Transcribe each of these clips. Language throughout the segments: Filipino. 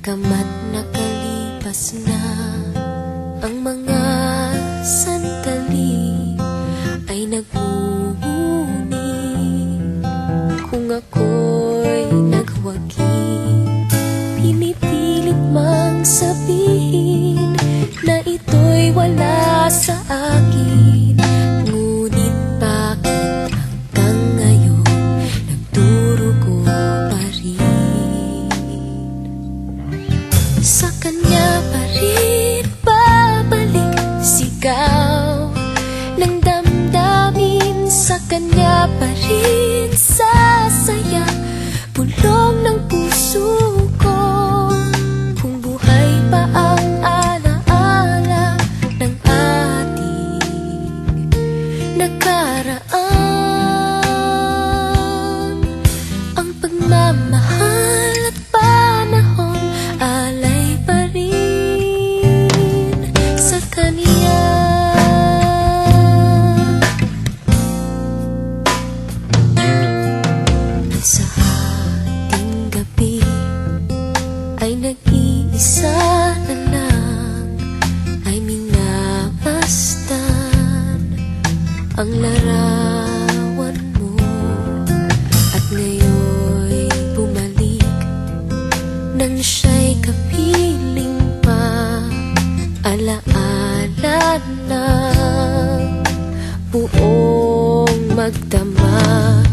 Bagamat nakalipas na ang mga sandali, ay nagmumuni kung ako'y nagwagi. Pinipilit mang sabihin na ito'y wala sa akin, ngunit bakit hanggang ngayon nagdurugo pa rin? Sa kanya pa rin babalik sigaw ng damdamin, sa kanya pa rin sasaya bulong ng puso ko. Kung buhay pa ang alaala ng ating nakaraan, ang pagmamahal at panahon alay pa rin sa kanya. Sa ating gabi ay nag-iisa na lang, ay minabastan ang larawan mo, at ngayon'y bumalik nang siya'y kapiling pa. Alaala ng buong magdamag,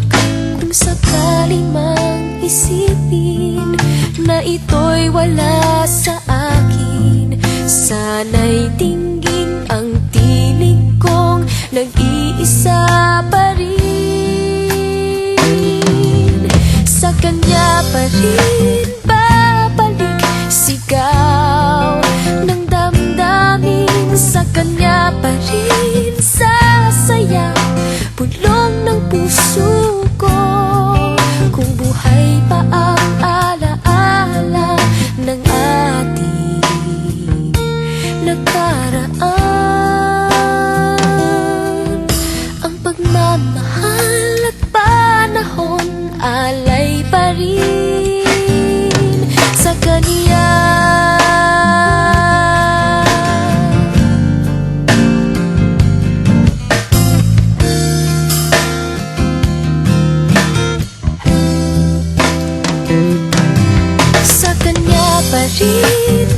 kung sakali mang isipin na ito'y wala sa akin, sana'y dinggin ang tinig kong nag-iisa pa rin. Sa kanya pa rin babalik sigaw ng damdamin, sa kanya pa rin sasaya bulong ng puso ko. Kung buhay pa ang alaala ng ating nakaraan, ang pagmamahal at panahon alay pa rin sa kanya. Sa kanya pa rin